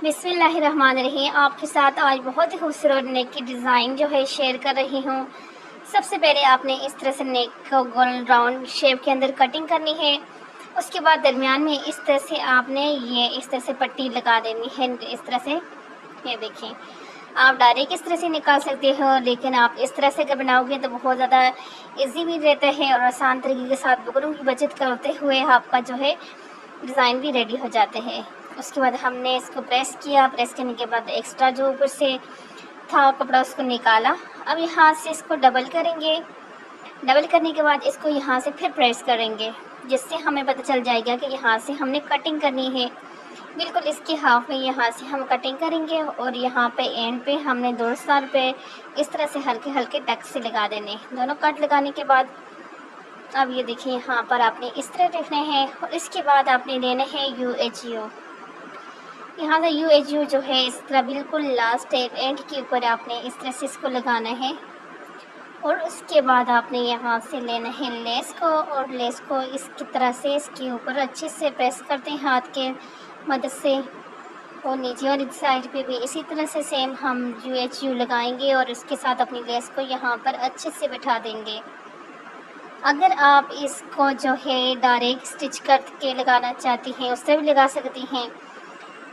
बिस्मिल्लाहिर्रहमानिर्रहीम। आपके साथ आज बहुत ही खूबसूरत नेक की डिज़ाइन जो है शेयर कर रही हूँ। सबसे पहले आपने इस तरह से नेक को गोल राउंड शेप के अंदर कटिंग करनी है। उसके बाद दरमियान में इस तरह से आपने ये इस तरह से पट्टी लगा देनी है। इस तरह से ये देखिए, आप डायरेक्ट इस तरह से निकाल सकते हो, लेकिन आप इस तरह से अगर बनाओगे तो बहुत ज़्यादा ईजी भी रहता है और आसान तरीके के साथ बुकरों की बचत करते हुए आपका जो है डिज़ाइन भी रेडी हो जाते हैं। उसके बाद हमने इसको प्रेस किया। प्रेस करने के बाद एक्स्ट्रा जो ऊपर से था कपड़ा उसको निकाला। अब यहाँ से इसको डबल करेंगे। डबल करने के बाद इसको यहाँ से फिर प्रेस करेंगे, जिससे हमें पता चल जाएगा कि यहाँ से हमने कटिंग करनी है। बिल्कुल इसके हाफ में यहाँ से हम कटिंग करेंगे और यहाँ पे एंड पे हमने दोरसार पे इस तरह से हल्के हल्के टक से लगा देने। दोनों कट लगाने के बाद अब ये देखिए, यहाँ पर आपने इस तरह रखने हैं और इसके बाद आपने लेना है UHU। यहाँ से UHU जो है इस तरह बिल्कुल लास्ट एंड के ऊपर आपने इस तरह से इसको लगाना है। और उसके बाद आपने यहाँ से लेना है लेस को, और लेस को इसकी तरह से इसके ऊपर अच्छे से प्रेस करते हैं हाथ के मदद से। और नीचे और इस साइड पे भी इसी तरह से सेम हम UHU लगाएंगे और इसके साथ अपनी लेस को यहाँ पर अच्छे से बिठा देंगे। अगर आप इसको जो है डायरेक्ट स्टिच करके लगाना चाहती हैं उससे भी लगा सकती हैं,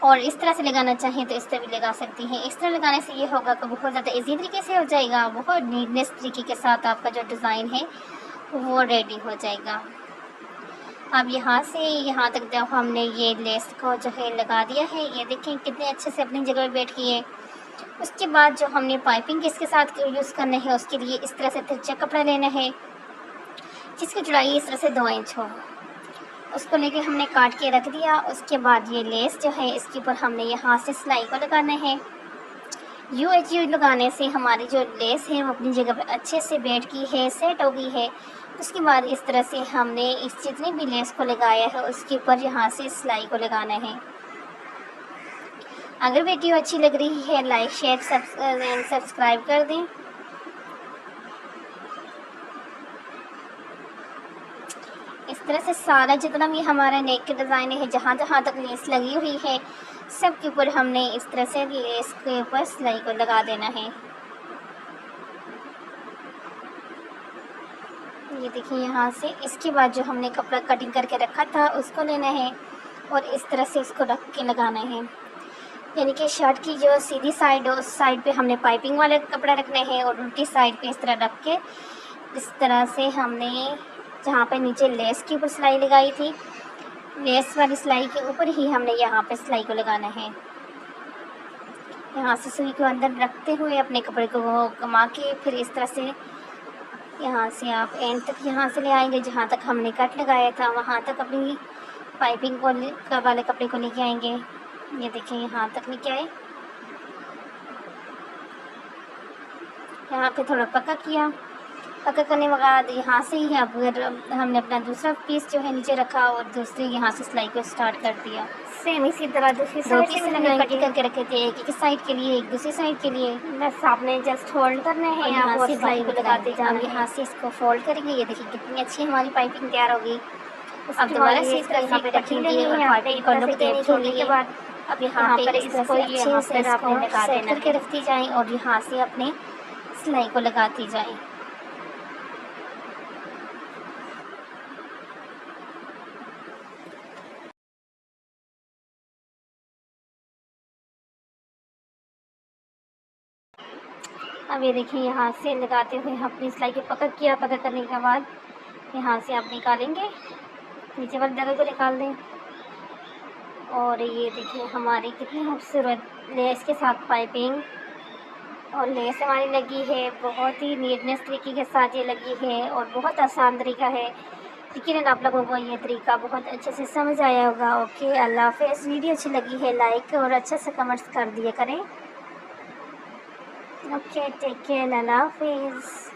और इस तरह से लगाना चाहें तो इस तरह भी लगा सकती हैं। इस तरह लगाने से ये होगा कि बहुत ज़्यादा इजी तरीके से हो जाएगा, बहुत नीटनेस तरीके के साथ आपका जो डिज़ाइन है वो रेडी हो जाएगा। अब यहाँ से यहाँ तक जब हमने ये लेस को जो है लगा दिया है, ये देखें कितने अच्छे से अपनी जगह पर बैठ गई है। उसके बाद जो हमने पाइपिंग इसके साथ यूज़ करना है, उसके लिए इस तरह से तिरछा कपड़ा लेना है जिसकी चौड़ाई इस तरह से 2 इंच हो। उसको लेके हमने काट के रख दिया। उसके बाद ये लेस जो है इसके ऊपर हमने यहाँ से सिलाई को लगाना है। UHU लगाने से हमारी जो लेस है वो अपनी जगह पे अच्छे से बैठ गई है, सेट हो गई है। उसके बाद इस तरह से हमने इस जितनी भी लेस को लगाया है उसके ऊपर यहाँ से सिलाई को लगाना है। अगर वीडियो अच्छी लग रही है लाइक शेयर सब्सक्राइब कर दें। इस तरह से सारा जितना भी हमारा नेक के डिज़ाइन है, जहाँ जहाँ तक लेस लगी हुई है सब के ऊपर हमने इस तरह से लेस के ऊपर सिलाई को लगा देना है। ये देखिए, यहाँ से इसके बाद जो हमने कपड़ा कटिंग करके रखा था उसको लेना है और इस तरह से इसको रख के लगाना है। यानी कि शर्ट की जो सीधी साइड है उस साइड पे हमने पाइपिंग वाला कपड़ा रखना है और उल्टी साइड पे इस तरह रख के इस तरह से हमने जहाँ पे नीचे लेस के ऊपर सिलाई लगाई थी, लेस वाली सिलाई के ऊपर ही हमने यहाँ पे सिलाई को लगाना है। यहाँ से सुई को अंदर रखते हुए अपने कपड़े को घुमा के फिर इस तरह से यहाँ से आप एंड तक यहाँ से ले आएंगे, जहाँ तक हमने कट लगाया था वहाँ तक अपनी पाइपिंग को वाले कपड़े को लेके आएंगे। ये देखिए, यहाँ तक लेके आए। यहाँ पे थोड़ा पक्का किया। पक्का करने के बाद यहाँ से ही अगर हमने अपना दूसरा पीस जो है नीचे रखा और दूसरी यहाँ से सिलाई को स्टार्ट कर दिया। सेम इसी तरह दूसरी साइड से हमने कटिंग करके रखे थे, एक साइड के लिए एक दूसरी साइड के लिए। बस आपने जस्ट होल्ड करना है, यहाँ से सिलाई को लगाते जाना। यहाँ से इसको फोल्ड करेंगे। ये देखिए कितनी अच्छी हमारी पाइपिंग तैयार होगी। अब दोबारा से इस तरह यहाँ पे रखेंगे और पाइपिंग को लुक देने के बाद अब यहाँ पे इस तरह से अच्छे से इसको सेट करके रखती जाएँ और यहाँ से अपने सिलाई को लगाती जाएँ। अब ये देखिए, यहाँ से लगाते हुए अपनी सिलाई को पकड़ किया। पकड़ करने के बाद यहाँ से आप निकालेंगे, नीचे वाली जगह को निकाल दें। और ये देखिए हमारी कितनी खूबसूरत लेस के साथ पाइपिंग और लेस हमारी लगी है। बहुत ही नीटनेस तरीके के साथ ये लगी है और बहुत आसान तरीका है। यकीनन आप लोगों को ये तरीका बहुत अच्छे से समझ आया होगा। ओके, अल्लाह हाफ़िज़। वीडियो अच्छी लगी है लाइक और अच्छे से कमेंट्स कर दिया करें। Okay, take care. Allah Hafiz.